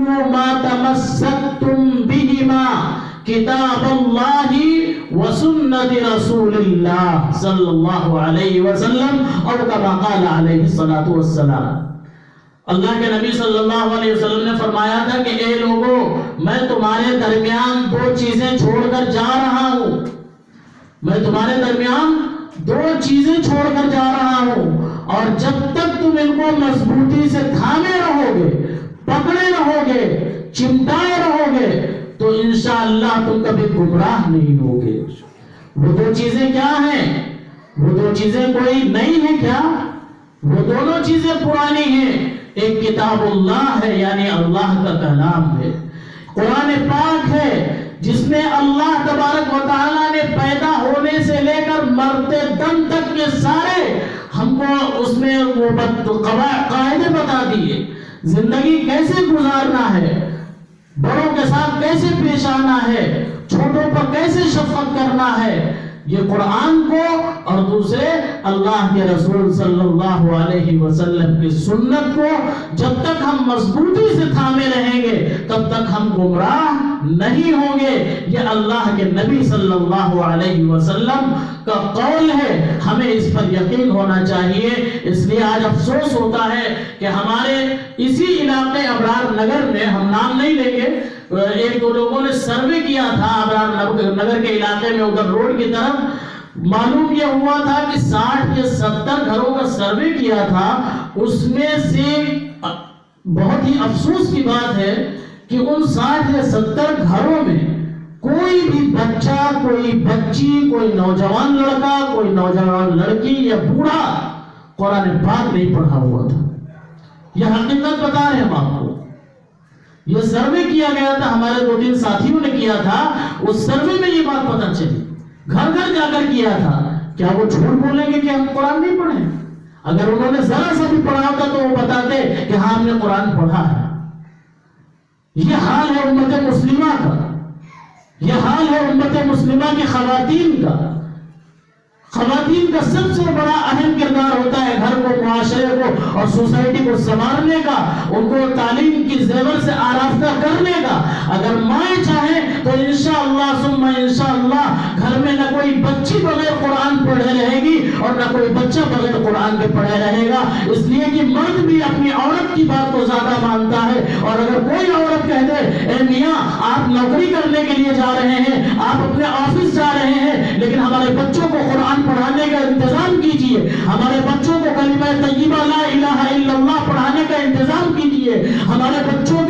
فَإِنَّهُ مَا تَمَسَّكْتُمْ بِهِمَا کتاب اللہ وسنت رسول اللہ صلی اللہ علیہ وسلم اور کما قال علیہ الصلوۃ والسلام. اللہ کے نبی صلی اللہ علیہ وسلم نے فرمایا تھا کہ اے لوگو میں تمہارے درمیان دو چیزیں چھوڑ کر جا رہا ہوں. میں تمہارے درمیان دو چیزیں چھوڑ کر جا رہا ہوں اور جب تک تم ان کو مضبوطی سے تھامے رہو گے, پکڑے رہو گے, چمٹائے رہو گے تو انشاءاللہ تم کبھی گمراہ نہیں ہوگے. وہ دو چیزیں کیا ہیں؟ وہ دو چیزیں کوئی نئی ہیں کیا؟ وہ دونوں چیزیں پرانی ہیں. ایک کتاب اللہ ہے یعنی اللہ کا کلام ہے, قرآن پاک ہے جس میں اللہ تبارک و تعالیٰ نے پیدا ہونے سے لے کر مرتے دم تک کے سارے ہم کو اس میں وہ قاعدے بتا دیے. زندگی کیسے گزارنا ہے, بڑوں کے ساتھ کیسے پیش آنا ہے, چھوٹوں پر کیسے شفقت کرنا ہے, یہ قرآن کو اور دوسرے اللہ کے رسول صلی اللہ علیہ وسلم کی سنت کو جب تک ہم مضبوطی سے تھامے رہیں گے تب تک ہم گمراہ نہیں ہوں گے. یہ اللہ کے نبی صلی اللہ علیہ وسلم کا قول ہے, ہمیں اس پر یقین ہونا چاہیے. اس لیے آج افسوس ہوتا ہے کہ ہمارے اسی علاقے ابرار نگر میں, ہم نام نہیں لیں گے, ایک دو لوگوں نے سروے کیا تھا ابرار نگر کے علاقے میں ادھر روڈ کی طرف. معلوم یہ ہوا تھا کہ 60 یا 70 گھروں کا سروے کیا تھا. اس میں سے بہت ہی افسوس کی بات ہے کہ ان 60 یا 70 گھروں میں کوئی بھی بچہ, کوئی بچی, کوئی نوجوان لڑکا, کوئی نوجوان لڑکی یا بوڑھا قرآن پاک نہیں پڑھا ہوا تھا. یہ حقیقت بتا رہے ہیں ہم آپ کو. یہ سروے کیا گیا تھا, ہمارے 2-3 ساتھیوں نے کیا تھا. اس سروے میں یہ بات پتہ چلی, گھر گھر جا کر کیا تھا. کیا وہ جھوٹ بولیں گے کہ ہم قرآن نہیں پڑھے؟ اگر انہوں نے ذرا سا بھی پڑھا ہوتا تو وہ بتاتے کہ ہاں ہم نے قرآن پڑھا ہے. یہ حال ہے امت مسلمہ کا, یہ حال ہے امت مسلمہ کی خواتین کا. خواتین کا سب سے بڑا اہم کردار ہوتا ہے گھر کو, معاشرے کو اور سوسائٹی کو سنوارنے کا, ان کو تعلیم کی زیور سے آراستہ کرنے کا. اگر مائیں چاہیں تو انشاءاللہ ثم انشاءاللہ گھر میں نہ کوئی بچی بغیر قرآن پڑھے رہے گی اور نہ کوئی بچہ بغیر قرآن کے پڑھے رہے گا. اس لیے کہ مرد بھی اپنی عورت کی بات کو زیادہ مانتا ہے, اور اگر کوئی عورت کہہ دے اے میاں آپ نوکری کرنے کے لیے جا رہے ہیں, آپ اپنے آفس جا رہے ہیں, لیکن ہمارے بچوں کو قرآن پڑھانے کا انتظام کیجئے, ہمارے بچوں کو کلمہ طیبہ لا الہ الا اللہ پڑھانے کا انتظام کیجئے, ہمارے بچوں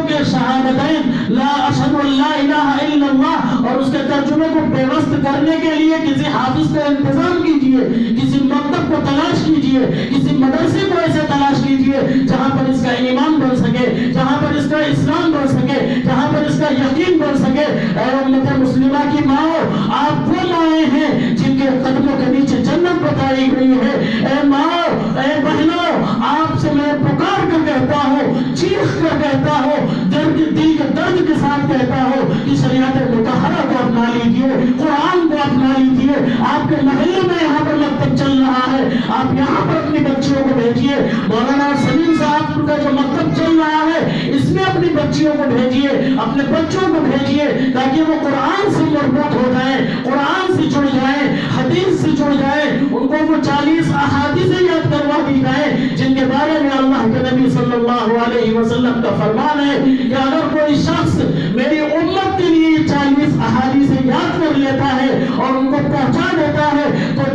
کے شہادتین لا اشہد ان لا الہ الا اللہ اور اس کے ترجمے کو پیوست کرنے کے لیے کسی حافظ کا انتظام کیجئے, کسی مکتب کو تلاش کیجئے, کسی مدرسے کو ایسے تلاش کیجئے جہاں پر اس کا ایمان بڑھ سکے, جہاں پر اس کا اسلام بڑھ سکے, جہاں پر اس کا یقین بڑھ سکے. اے امت مسلمہ کی ماؤں, آپ وہ مائیں ہیں جن کے قدموں کے نیچے جنت بتائی گئی ہے. اے ماؤں, اے بہنوں, آپ سے میں پکار کر کہتا ہوں, چیخ کر کہتا ہوں, دل کے درد کے ساتھ کہتا ہوں کہ شریعت مطہرہ کو اپنا لیجیے, قرآن کو اپنا لیجیے. آپ کے محلے میں یہاں پر مکتب چل رہا ہے, آپ یہاں پر اپنی بچیوں کو بھیجیے. مولانا سلیم صاحب کا جو مکتب چل رہا ہے اس میں اپنی بچیوں کو بھیجیے, اپنے بچوں کو بھیجیے, تاکہ وہ قرآن سے مربوط ہو جائیں, قرآن سے جڑ جائیں, حدیث سے جڑ جائیں. ان کو وہ 40 احادیث یاد کروا دی جائیں جن کے بارے میں اللہ کے نبی صلی اللہ علیہ وسلم کا فرمان ہے کہ اگر کوئی شخص میری امت کے لیے 40 احادیث یاد کر لیتا ہے اور ان کو پہنچا دیتا ہے تو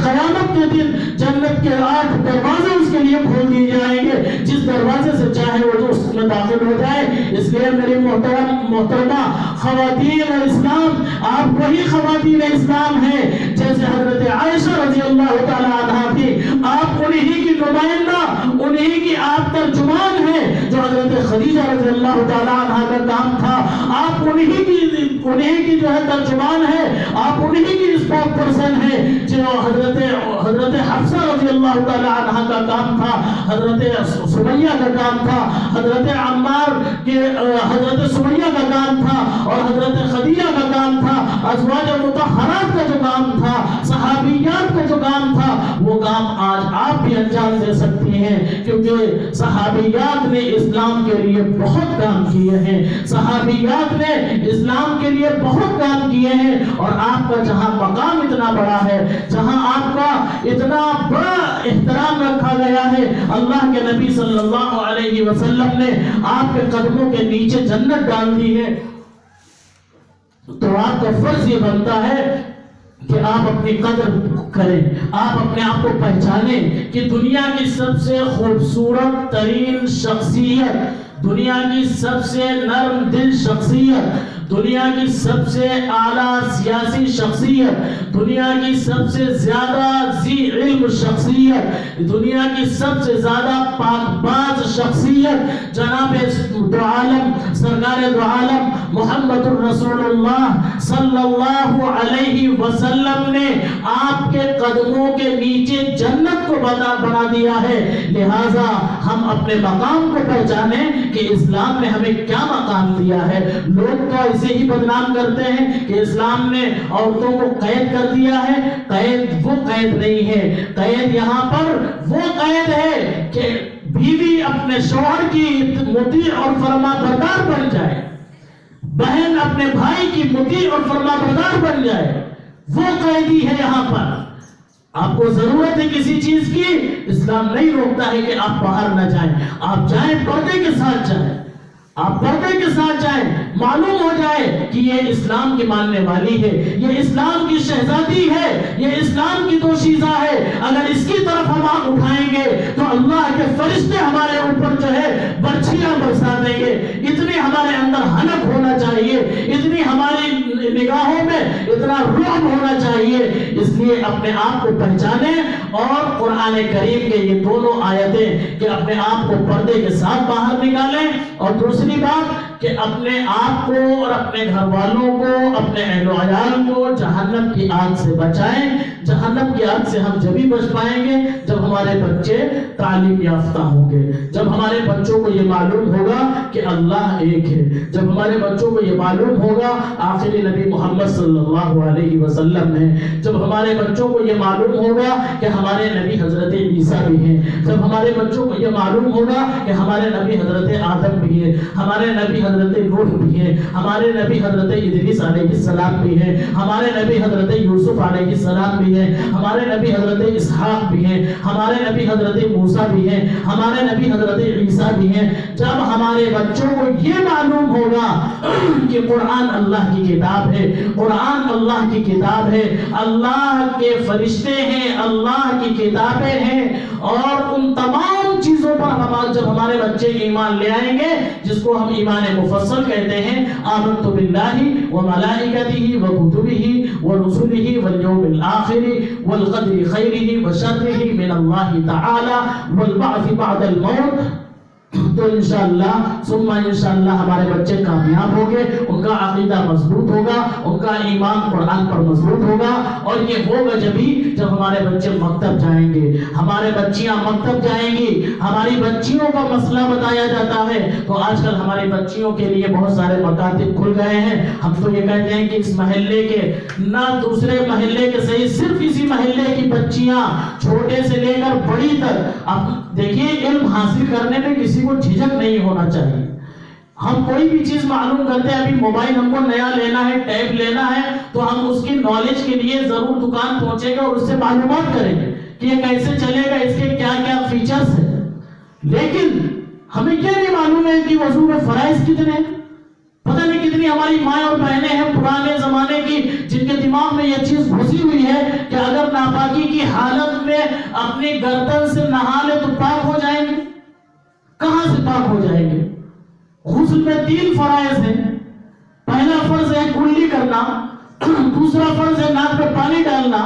قیامت کے دن جنت کے 8 دروازے اس کے لیے کھول دیے جائیں گے, جس دروازے سے چاہے وہ اس میں داخل ہو جائے. اس لیے میری محترمہ خواتین اسلام, آپ وہی خواتین اسلام ہیں جیسے حضرت عائشہ رضی اللہ تعالی عنہا تھی. آپ انہی کی نمائندہ, انہی کی آپ ترجمان ہیں جو حضرت خدیجہ رضی اللہ تعالی عنہا کا کام تھا. آپ انہی کی جو ہے ترجمان ہے, آپ انہی کی اسپوک پرسن ہے جو حضرت حفصہ رضی اللہ تعالی عنہا کا کام تھا, حضرت سمیہ کا کام تھا, حضرت عمار کے حضرت سمیہ کا کام تھا اور حضرت خدیجہ کا کام تھا. ازواج مطہرات کا جو کام تھا، صحابیات کا جو کام تھا، وہ کام آج آپ بھی انجام دے سکتی ہیں، کیونکہ صحابیات نے اسلام کے لیے بہت کام کیے ہیں، صحابیات نے اسلام کے لیے بہت کام کیے ہیں، اور آپ کا جہاں مقام اتنا بڑا ہے، جہاں آپ کا اتنا بڑا احترام رکھا گیا ہے، اللہ کے نبی صلی اللہ علیہ وسلم نے آپ کے قدموں کے نیچے جنت ڈال دی ہے، تو آپ کا فرض یہ بنتا ہے کہ آپ اپنی قدر کریں، آپ اپنے آپ کو پہچانیں کہ دنیا کی سب سے خوبصورت ترین شخصیت، دنیا کی سب سے نرم دل شخصیت، دنیا کی سب سے اعلیٰ سیاسی شخصیت، دنیا کی سب سے زیادہ ذی علم شخصیت، دنیا کی سب سے زیادہ پاک باز شخصیت جناب دو عالم سرکار دو عالم محمد الرسول اللہ صلی اللہ علیہ وسلم نے آپ کے قدموں کے نیچے جنت کو بنا دیا ہے۔ لہٰذا ہم اپنے مقام کو پہچانیں کہ اسلام نے ہمیں کیا مقام دیا ہے۔ لوگ تو اسے ہی بدنام کرتے ہیں کہ اسلام نے عورتوں کو قید کر دیا ہے۔ قید وہ قید نہیں ہے، قید یہاں پر وہ قید ہے کہ بیوی اپنے شوہر کی مطیع اور فرما بردار بن جائے، بہن اپنے بھائی کی مطیع اور فرما بردار بن جائے، وہ قیدی ہے یہاں پر۔ آپ کو ضرورت ہے کسی چیز کی، اسلام نہیں روکتا ہے کہ آپ باہر نہ جائیں، آپ جائیں پردے کے ساتھ جائیں، آپ پردے کے ساتھ جائیں، معلوم ہو جائے کہ یہ اسلام کی ماننے والی ہے، یہ اسلام کی شہزادی ہے، یہ اسلام کی دوشیزہ ہے۔ اگر اس کی طرف ہم آنکھ اٹھائیں گے تو اللہ کے فرشتے ہمارے اوپر جو ہے برچھیاں برسا دیں گے۔ اتنی ہمارے اندر حنک ہونا چاہیے، اتنی ہماری نگاہوں میں اتنا رعب ہونا چاہیے۔ اس لیے اپنے آپ کو پہچانیں، اور قرآن کریم کے یہ دونوں آیتیں کہ اپنے آپ کو پردے کے ساتھ باہر نکالیں، اور دوسری بات کہ اپنے آپ کو اور اپنے گھر والوں کو، اپنے اہل و عیال کو جہنم کی آگ سے بچائیں۔ جہنم کی آگ سے ہم جبھی بچ پائیں گے جب ہمارے بچے تعلیم یافتہ ہوں گے، جب ہمارے بچوں کو یہ معلوم ہوگا کہ اللہ ایک ہے، جب ہمارے بچوں کو یہ معلوم ہوگا آخری نبی محمد صلی اللہ علیہ وسلم ہے، جب ہمارے بچوں کو یہ معلوم ہوگا کہ ہمارے نبی حضرت عیسیٰ بھی ہیں، جب ہمارے بچوں کو یہ معلوم ہوگا کہ ہمارے نبی حضرت آدم بھی ہیں، ہمارے نبی حضرت نوح بھی ہیں، ہمارے نبی حضرت ادریس علیہ السلام بھی ہیں، ہمارے نبی حضرت یوسف علیہ السلام بھی ہیں، ہمارے نبی حضرت اسحاق بھی ہیں، ہمارے نبی حضرت موسیٰ بھی ہیں، ہمارے نبی حضرت عیسیٰ بھی ہیں۔ جب ہمارے بچوں کو یہ معلوم ہوگا کہ قرآن اللہ کی کتاب ہے، قرآن اللہ کی کتاب ہے، اللہ کے فرشتے ہیں، اللہ کی کتابیں ہیں، اور ان تمام چیزوں پر جب ہمارے بچے ایمان لے آئیں گے، جس کو ہم ایمان مفصل کہتے ہیں، آمنت باللہ وملائکتہ وکتبہ ورسلہ والیوم الآخر والقدر خیرہ وشرہ من اللہ تعالی والبعث بعد الموت، تو انشاءاللہ ثم انشاءاللہ ہمارے بچے کامیاب ہوں گے، ان کا عقیدہ مضبوط ہوگا، ان کا ایمان قرآن پر مضبوط ہوگا، اور یہ ہوگا جب ہمارے بچے مکتب جائیں گے، ہمارے بچیاں مکتب جائیں گی، ہماری بچیوں کا مسئلہ بتایا جاتا ہے۔ تو آج کل ہماری بچیوں کے لیے بہت سارے مکاتب کھل گئے ہیں، ہم تو یہ کہتے ہیں کہ اس محلے کے نہ دوسرے محلے کے صحیح، صرف اسی محلے کی بچیاں چھوٹے سے لے کر بڑی تک، اب دیکھیے علم حاصل کرنے میں کسی کو جھجک نہیں ہونا چاہیے۔ ہم کوئی بھی چیز معلوم کرتے ہیں، ابھی موبائل ہم کو نیا لینا ہے، ٹیب لینا ہے، تو ہم اس کی نالج کے لیے ضرور دکان پہنچیں گے اور اس سے معلومات کریں گے کہ یہ کیسے چلے گا، اس کے کیا کیا فیچرز ہیں۔ لیکن ہمیں کیا نہیں معلوم ہے کہ وضو میں فرائض کتنے ہیں، پتہ نہیں کتنی ہماری مائیں اور بہنیں ہیں پرانے زمانے کی، جن کے دماغ میں یہ چیز گھسی ہوئی ہے کہ اگر ناپاکی کی حالت میں اپنی گردن سے نہا لے تو پاک ہو جائیں گے۔ کہاں سے پاک ہو جائیں گے؟ غسل میں 3 فرائض ہیں۔ پہلا فرض ہے کلی کرنا، دوسرا فرض ہے ناک پہ پانی ڈالنا،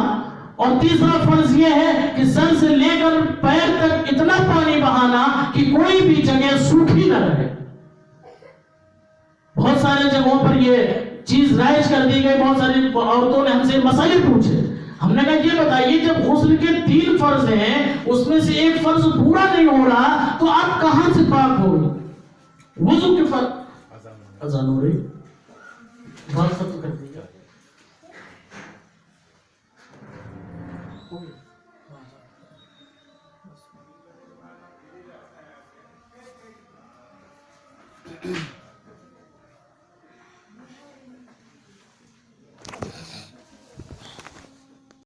اور تیسرا فرض یہ ہے کہ سر سے لے کر پیر تک اتنا پانی بہانا کہ کوئی بھی جگہ سوکھی نہ رہے۔ بہت سارے جگہوں پر یہ چیز رائج کر دی گئی، بہت ساری عورتوں نے ہم سے مسئلے پوچھے، ہم نے کہا یہ بتائیے جب غسل کے 3 فرض ہیں اس میں سے ایک فرض پورا نہیں ہو رہا تو آپ کہاں سے پاک ہو گئے؟ وضو کے فرض اذان ہو رہی بات ختم کر دی جائے۔ ہے.